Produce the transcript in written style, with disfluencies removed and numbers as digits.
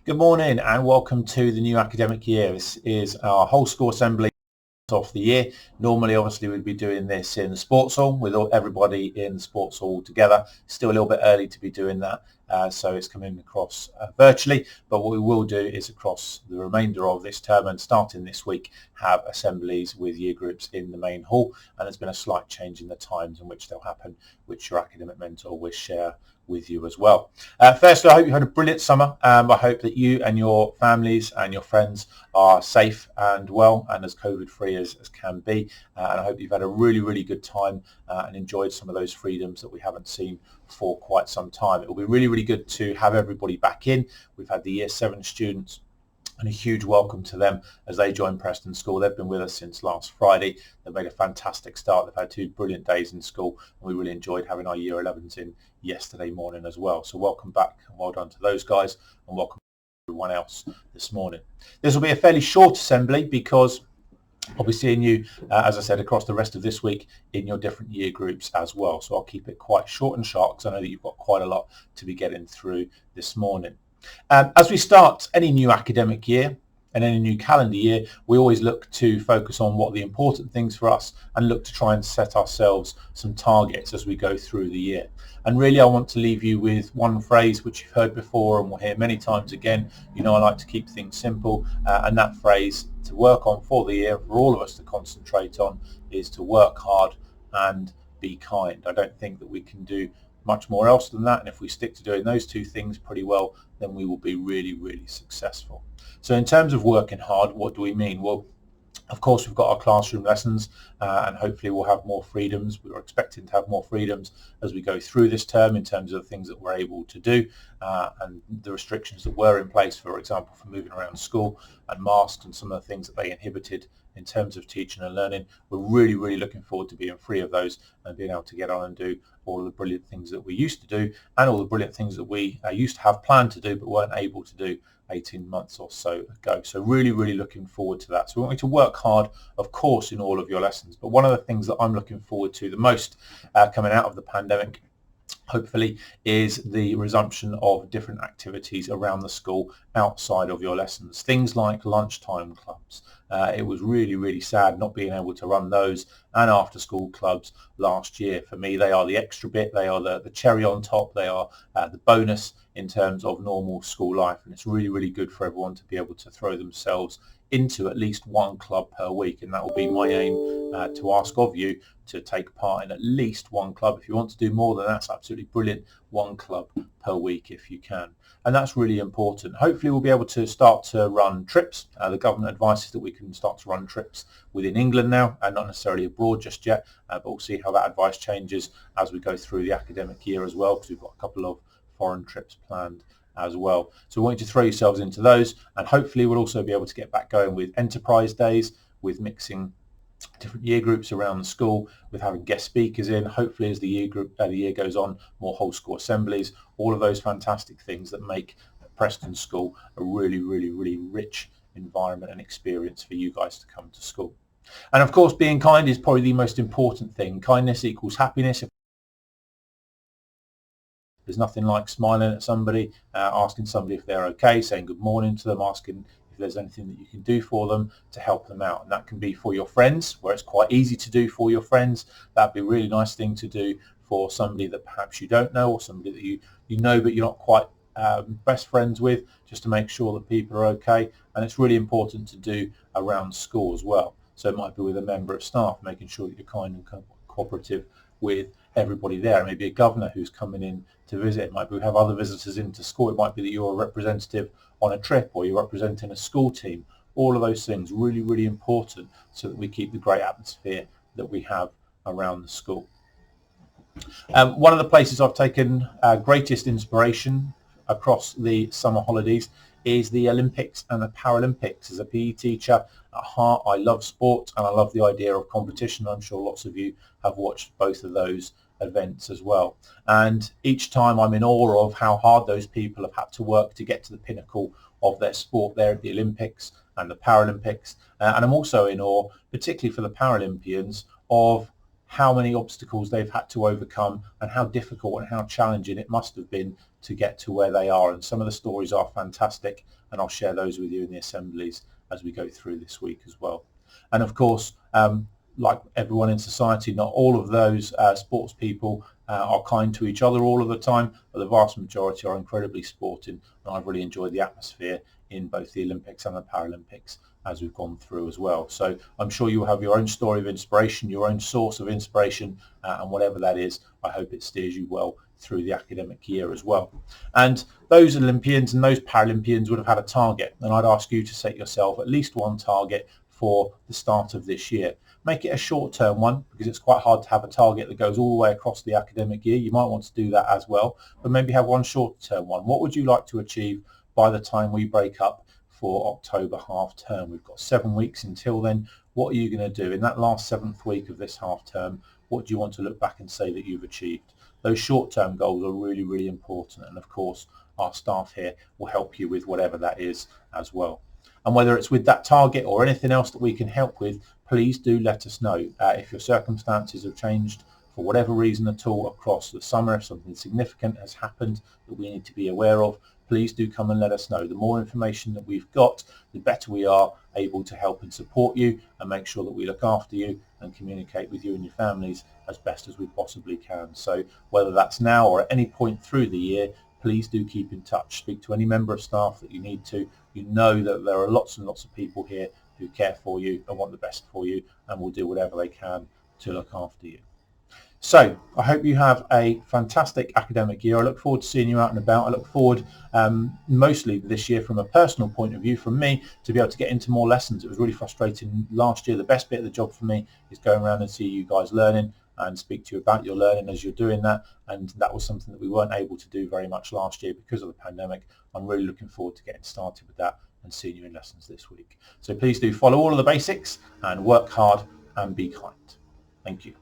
Good morning and welcome to the new academic year. This is our whole school assembly of the year. Normally, obviously, we'd be doing this in the sports hall with everybody in the sports hall together. Still a little bit early to be doing that, so it's coming across virtually. But what we will do is across the remainder of this term and starting this week, have assemblies with year groups in the main hall. And there's been a slight change in the times in which they'll happen, which your academic mentor will share with you as well. Firstly, I hope you had a brilliant summer. I hope that you and your families and your friends are safe and well and as COVID-free as can be. And I hope you've had a really good time and enjoyed some of those freedoms that we haven't seen for quite some time. It will be really good to have everybody back in. We've had the Year 7 students, and a huge welcome to them as they join Preston School. They've been with us since last Friday. They've made a fantastic start. They've had 2 brilliant days in school, and we really enjoyed having our Year 11s in yesterday morning as well. So welcome back and well done to those guys, and welcome to everyone else this morning. This will be a fairly short assembly because I'll be seeing you, as I said, across the rest of this week in your different year groups as well. So I'll keep it quite short and sharp because I know that you've got quite a lot to be getting through this morning. As we start any new academic year and any new calendar year, we always look to focus on what are the important things for us and look to try and set ourselves some targets as we go through the year. And really, I want to leave you with one phrase which you've heard before and will hear many times again. You know, I like to keep things simple, and that phrase to work on for the year, for all of us to concentrate on, is to work hard and be kind. I don't think that we can do much more else than that, and if we stick to doing those 2 things pretty well, then we will be really successful. So in terms of working hard, what do we mean? Well, of course, we've got our classroom lessons, and hopefully we'll have more freedoms. We're expecting to have more freedoms as we go through this term in terms of the things that we're able to do, and the restrictions that were in place, for example, for moving around school and masks and some of the things that they inhibited in terms of teaching and learning. We're really looking forward to being free of those and being able to get on and do all of the brilliant things that we used to do and all the brilliant things that we used to have planned to do but weren't able to do 18 months or so ago. So really looking forward to that. So we want you to work hard, of course, in all of your lessons. But one of the things that I'm looking forward to the most coming out of the pandemic, hopefully, is the resumption of different activities around the school outside of your lessons. Things like lunchtime clubs. It was really sad not being able to run those, and after school clubs last year. For me, they are the extra bit. They are the cherry on top. They are the bonus in terms of normal school life, and it's really good for everyone to be able to throw themselves into at least one club per week, and that will be my aim to ask of you to take part in at least one club. If you want to do more, then that's absolutely brilliant. One club per week if you can, and that's really important. Hopefully we'll be able to start to run trips. The government advises that we can start to run trips within England now and not necessarily abroad just yet, but we'll see how that advice changes as we go through the academic year as well, because we've got a couple of foreign trips planned as well. So we want you to throw yourselves into those, and hopefully we'll also be able to get back going with enterprise days, with mixing different year groups around the school, with having guest speakers in. Hopefully as the year goes on, more whole school assemblies, all of those fantastic things that make Preston School a really rich environment and experience for you guys to come to school. And of course, being kind is probably the most important thing. Kindness equals happiness. There's nothing like smiling at somebody, asking somebody if they're okay, saying good morning to them, asking if there's anything that you can do for them to help them out. And that can be for your friends, where it's quite easy to do for your friends. That'd be a really nice thing to do for somebody that perhaps you don't know, or somebody that you know but you're not quite best friends with, just to make sure that people are okay. And it's really important to do around school as well. So it might be with a member of staff, making sure that you're kind and cooperative with everybody there. Maybe a governor who's coming in to visit. It might be we have other visitors into school. It might be that you're a representative on a trip, or you're representing a school team. All of those things really important, so that we keep the great atmosphere that we have around the school. One of the places I've taken greatest inspiration across the summer holidays is the Olympics and the Paralympics. As a PE teacher at heart, I love sport and I love the idea of competition. I'm sure lots of you have watched both of those events as well. And each time I'm in awe of how hard those people have had to work to get to the pinnacle of their sport there at the Olympics and the Paralympics. And I'm also in awe, particularly for the Paralympians, of how many obstacles they've had to overcome and how difficult and how challenging it must have been to get to where they are. And some of the stories are fantastic, and I'll share those with you in the assemblies as we go through this week as well. And of course, like everyone in society, not all of those sports people are kind to each other all of the time, but the vast majority are incredibly sporting, and I've really enjoyed the atmosphere in both the Olympics and the Paralympics as we've gone through as well. So I'm sure you'll have your own story of inspiration, your own source of inspiration, and whatever that is, I hope it steers you well through the academic year as well. And those Olympians and those Paralympians would have had a target, and I'd ask you to set yourself at least one target for the start of this year. Make it a short-term one, because it's quite hard to have a target that goes all the way across the academic year. You might want to do that as well, but maybe have one short-term one. What would you like to achieve by the time we break up for October half term? We've got 7 weeks until then. What are you going to do in that last 7th week of this half term? What do you want to look back and say that you've achieved? Those short-term goals are really, really important, and of course our staff here will help you with whatever that is as well. And whether it's with that target or anything else that we can help with, please do let us know. If your circumstances have changed for whatever reason at all across the summer, if something significant has happened that we need to be aware of, please do come and let us know. The more information that we've got, the better we are able to help and support you and make sure that we look after you and communicate with you and your families as best as we possibly can. So whether that's now or at any point through the year, please do keep in touch. Speak to any member of staff that you need to. You know that there are lots and lots of people here who care for you and want the best for you and will do whatever they can to look after you. So I hope you have a fantastic academic year. I look forward to seeing you out and about. I look forward mostly this year from a personal point of view from me to be able to get into more lessons. It was really frustrating last year. The best bit of the job for me is going around and see you guys learning and speak to you about your learning as you're doing that, and that was something that we weren't able to do very much last year because of the pandemic. I'm really looking forward to getting started with that and seeing you in lessons this week. So please do follow all of the basics and work hard and be kind. Thank you.